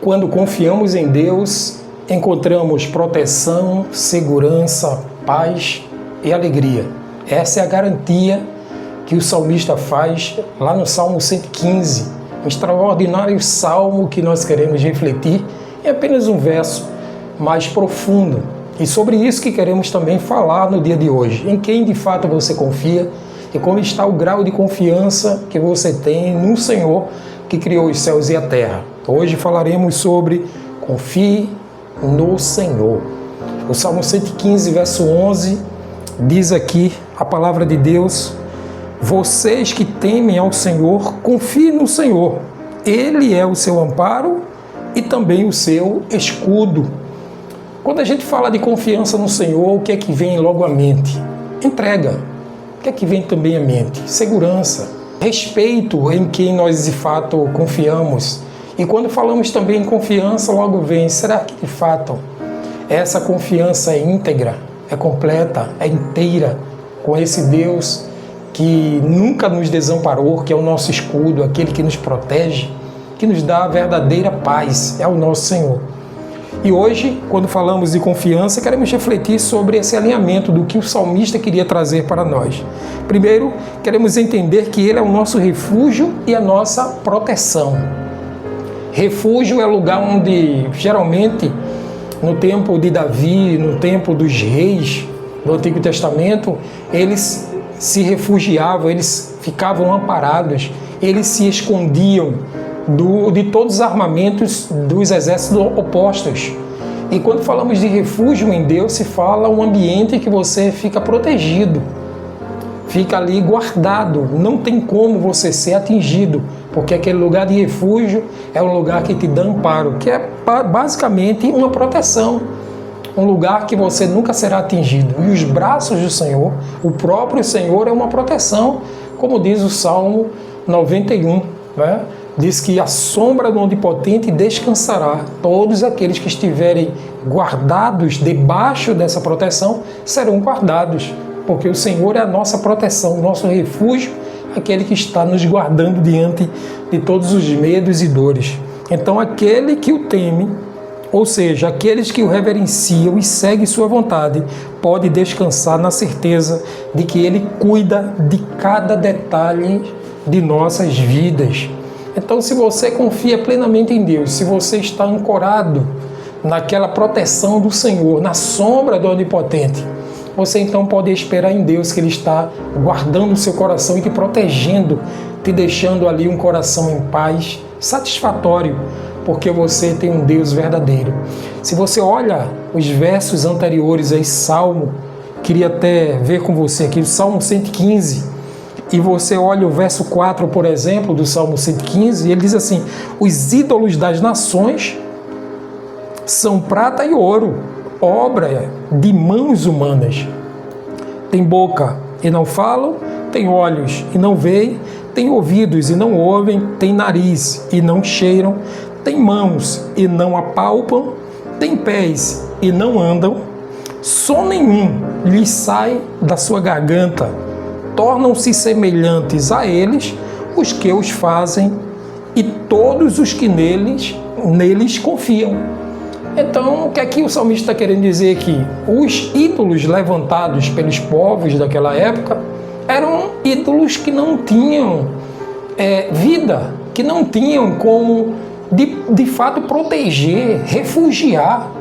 Quando confiamos em Deus, encontramos proteção, segurança, paz e alegria. Essa é a garantia que o salmista faz lá no Salmo 115, um extraordinário salmo que nós queremos refletir em apenas um verso mais profundo. E sobre isso que queremos também falar no dia de hoje. Em quem de fato você confia e como está o grau de confiança que você tem no Senhor que criou os céus e a terra. Hoje falaremos sobre confie no Senhor. O Salmo 115, verso 11, diz aqui a palavra de Deus: vocês que temem ao Senhor, confiem no Senhor. Ele é o seu amparo e também o seu escudo. Quando a gente fala de confiança no Senhor, o que é que vem logo à mente? Entrega. O que é que vem também à mente? Segurança. Respeito em quem nós de fato confiamos. E quando falamos também em confiança, logo vem, será que de fato essa confiança é íntegra, é completa, é inteira com esse Deus que nunca nos desamparou, que é o nosso escudo, aquele que nos protege, que nos dá a verdadeira paz, é o nosso Senhor. E hoje, quando falamos de confiança, queremos refletir sobre esse alinhamento do que o salmista queria trazer para nós. Primeiro, queremos entender que Ele é o nosso refúgio e a nossa proteção. Refúgio é o lugar onde, geralmente, no tempo de Davi, no tempo dos reis do Antigo Testamento, eles se refugiavam, eles ficavam amparados, eles se escondiam de todos os armamentos dos exércitos opostos. E quando falamos de refúgio em Deus, se fala um ambiente em que você fica protegido, fica ali guardado, não tem como você ser atingido, porque aquele lugar de refúgio é um lugar que te dá amparo, que é basicamente uma proteção, um lugar que você nunca será atingido. E os braços do Senhor, o próprio Senhor é uma proteção, como diz o Salmo 91, né? Diz que a sombra do Onipotente descansará. Todos aqueles que estiverem guardados debaixo dessa proteção serão guardados, porque o Senhor é a nossa proteção, o nosso refúgio, aquele que está nos guardando diante de todos os medos e dores. Então, aquele que o teme, ou seja, aqueles que o reverenciam e seguem sua vontade, pode descansar na certeza de que Ele cuida de cada detalhe de nossas vidas. Então, se você confia plenamente em Deus, se você está ancorado naquela proteção do Senhor, na sombra do Onipotente, você então pode esperar em Deus que Ele está guardando o seu coração e te protegendo, te deixando ali um coração em paz, satisfatório, porque você tem um Deus verdadeiro. Se você olha os versos anteriores a esse Salmo, queria até ver com você aqui o Salmo 115, e você olha o verso 4, por exemplo, do Salmo 115, e ele diz assim: os ídolos das nações são prata e ouro, obra de mãos humanas. Tem boca e não falam, tem olhos e não veem, tem ouvidos e não ouvem, tem nariz e não cheiram, tem mãos e não apalpam, tem pés e não andam, som nenhum lhes sai da sua garganta. Tornam-se semelhantes a eles os que os fazem e todos os que neles confiam. Então, o que é que o salmista está querendo dizer aqui? Os ídolos levantados pelos povos daquela época eram ídolos que não tinham vida, que não tinham como, de fato, proteger, refugiar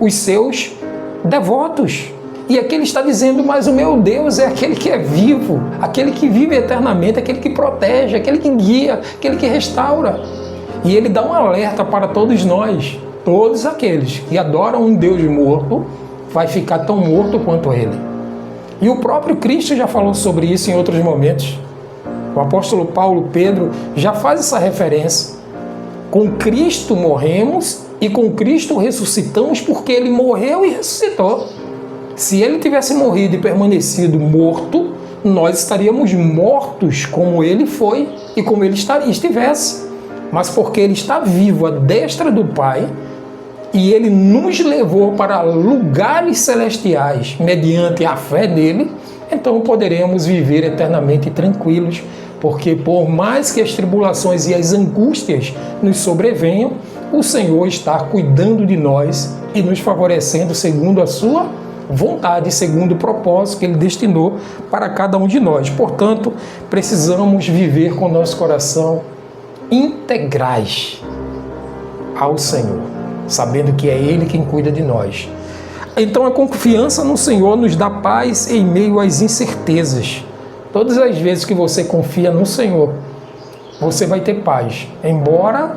os seus devotos. E aqui ele está dizendo, mas o meu Deus é aquele que é vivo, aquele que vive eternamente, aquele que protege, aquele que guia, aquele que restaura. E ele dá um alerta para todos nós, todos aqueles que adoram um Deus morto, vai ficar tão morto quanto ele. E o próprio Cristo já falou sobre isso em outros momentos. O apóstolo Paulo, Pedro, já faz essa referência. Com Cristo morremos e com Cristo ressuscitamos, porque ele morreu e ressuscitou. Se ele tivesse morrido e permanecido morto, nós estaríamos mortos como ele foi e como ele estivesse. Mas porque ele está vivo à destra do Pai e ele nos levou para lugares celestiais mediante a fé nele, então poderemos viver eternamente tranquilos, porque por mais que as tribulações e as angústias nos sobrevenham, o Senhor está cuidando de nós e nos favorecendo segundo a sua vontade, segundo o propósito que Ele destinou para cada um de nós. Portanto, precisamos viver com nosso coração integrais ao Senhor, sabendo que é Ele quem cuida de nós. Então, a confiança no Senhor nos dá paz em meio às incertezas. Todas as vezes que você confia no Senhor, você vai ter paz. Embora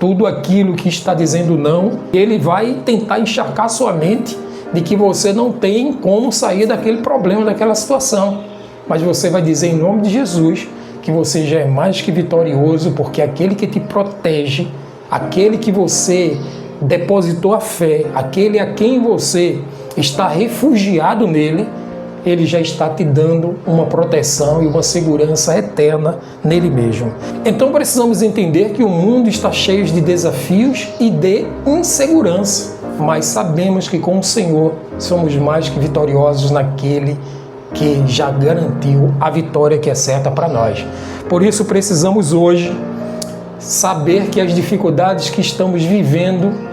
tudo aquilo que está dizendo não, Ele vai tentar encharcar sua mente de que você não tem como sair daquele problema, daquela situação. Mas você vai dizer em nome de Jesus que você já é mais que vitorioso, porque aquele que te protege, aquele que você depositou a fé, aquele a quem você está refugiado nele, Ele já está te dando uma proteção e uma segurança eterna nele mesmo. Então precisamos entender que o mundo está cheio de desafios e de insegurança, mas sabemos que com o Senhor somos mais que vitoriosos naquele que já garantiu a vitória que é certa para nós. Por isso precisamos hoje saber que as dificuldades que estamos vivendo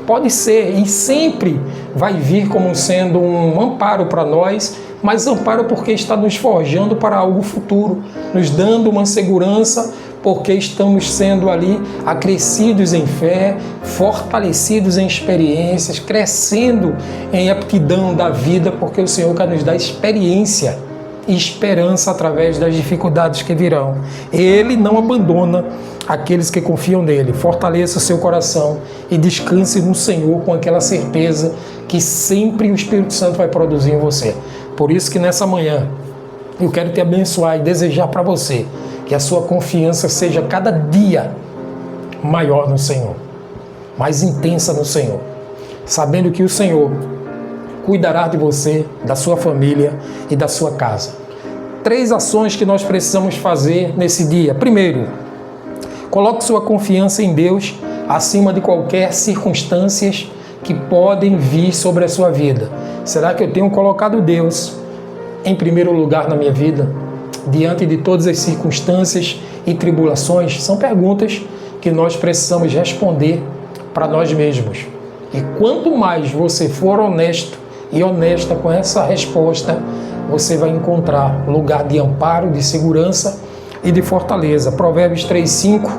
pode ser e sempre vai vir como sendo um amparo para nós, mas amparo porque está nos forjando para algo futuro, nos dando uma segurança porque estamos sendo ali acrescidos em fé, fortalecidos em experiências, crescendo em aptidão da vida, porque o Senhor quer nos dar experiência e esperança através das dificuldades que virão. Ele não abandona aqueles que confiam nele. Fortaleça o seu coração e descanse no Senhor com aquela certeza que sempre o Espírito Santo vai produzir em você. Por isso que nessa manhã eu quero te abençoar e desejar para você que a sua confiança seja cada dia maior no Senhor, mais intensa no Senhor, sabendo que o Senhor cuidará de você, da sua família e da sua casa. 3 ações que nós precisamos fazer nesse dia. Primeiro, coloque sua confiança em Deus acima de qualquer circunstâncias que podem vir sobre a sua vida. Será que eu tenho colocado Deus em primeiro lugar na minha vida? Diante de todas as circunstâncias e tribulações? São perguntas que nós precisamos responder para nós mesmos. E quanto mais você for honesto e honesta com essa resposta, você vai encontrar lugar de amparo, de segurança e de fortaleza. Provérbios 3, 5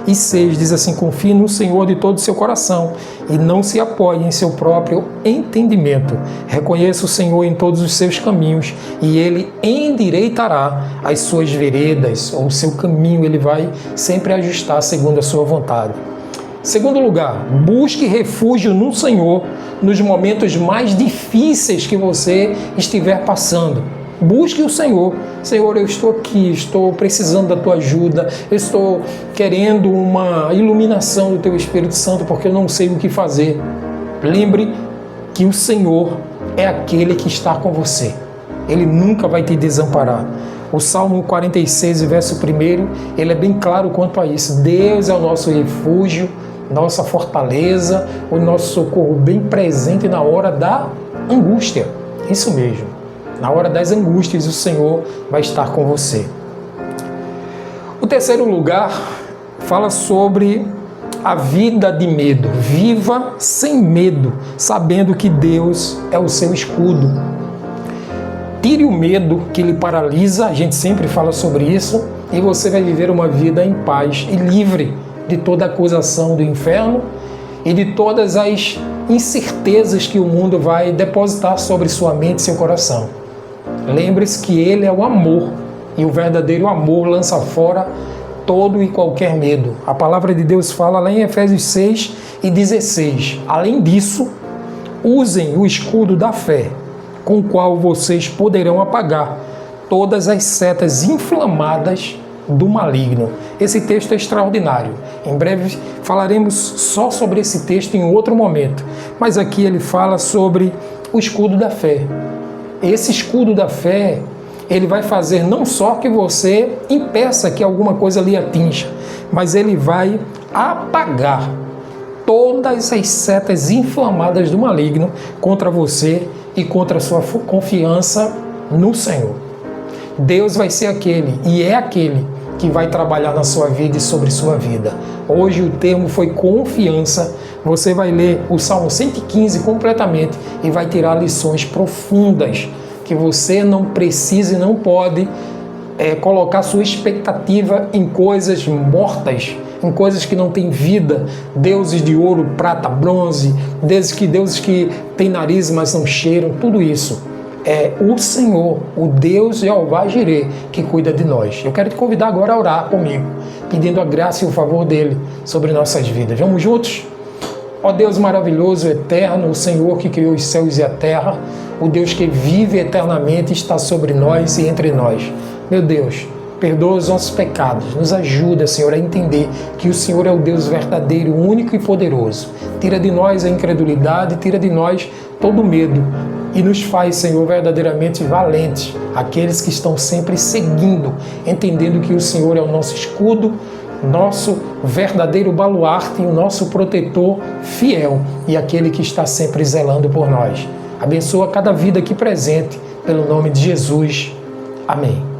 e 6 diz assim: confie no Senhor de todo o seu coração e não se apoie em seu próprio entendimento. Reconheça o Senhor em todos os seus caminhos e Ele endireitará as suas veredas, ou o seu caminho Ele vai sempre ajustar segundo a sua vontade. Segundo lugar, busque refúgio no Senhor nos momentos mais difíceis que você estiver passando. Busque o Senhor. Senhor, eu estou aqui, estou precisando da Tua ajuda, eu estou querendo uma iluminação do Teu Espírito Santo porque eu não sei o que fazer. Lembre que o Senhor é aquele que está com você. Ele nunca vai te desamparar. O Salmo 46, verso 1, ele é bem claro quanto a isso. Deus é o nosso refúgio, nossa fortaleza, o nosso socorro bem presente na hora da angústia. Isso mesmo. Na hora das angústias, o Senhor vai estar com você. O terceiro lugar fala sobre a vida de medo. Viva sem medo, sabendo que Deus é o seu escudo. Tire o medo que lhe paralisa, a gente sempre fala sobre isso, e você vai viver uma vida em paz e livre de toda acusação do inferno e de todas as incertezas que o mundo vai depositar sobre sua mente e seu coração. Lembre-se que Ele é o amor, e o verdadeiro amor lança fora todo e qualquer medo. A palavra de Deus fala lá em Efésios 6 e 16. Além disso, usem o escudo da fé, com o qual vocês poderão apagar todas as setas inflamadas do maligno. Esse texto é extraordinário. Em breve falaremos só sobre esse texto em outro momento. Mas aqui ele fala sobre o escudo da fé. Esse escudo da fé, ele vai fazer não só que você impeça que alguma coisa lhe atinja, mas ele vai apagar todas as setas inflamadas do maligno contra você e contra a sua confiança no Senhor. Deus vai ser aquele, e é aquele, que vai trabalhar na sua vida e sobre sua vida. Hoje o termo foi confiança. Você vai ler o Salmo 115 completamente e vai tirar lições profundas que você não precisa e não pode colocar sua expectativa em coisas mortas, em coisas que não têm vida, deuses de ouro, prata, bronze, deuses que têm nariz, mas não cheiram, tudo isso. É o Senhor, o Deus Jeová Jireh, que cuida de nós. Eu quero te convidar agora a orar comigo, pedindo a graça e o favor dele sobre nossas vidas. Vamos juntos? Ó Deus maravilhoso, eterno, o Senhor que criou os céus e a terra, o Deus que vive eternamente está sobre nós e entre nós. Meu Deus, perdoa os nossos pecados, nos ajuda, Senhor, a entender que o Senhor é o Deus verdadeiro, único e poderoso. Tira de nós a incredulidade, tira de nós todo o medo e nos faz, Senhor, verdadeiramente valentes, aqueles que estão sempre seguindo, entendendo que o Senhor é o nosso escudo, nosso verdadeiro baluarte, o nosso protetor fiel e aquele que está sempre zelando por nós. Abençoa cada vida aqui presente, pelo nome de Jesus. Amém.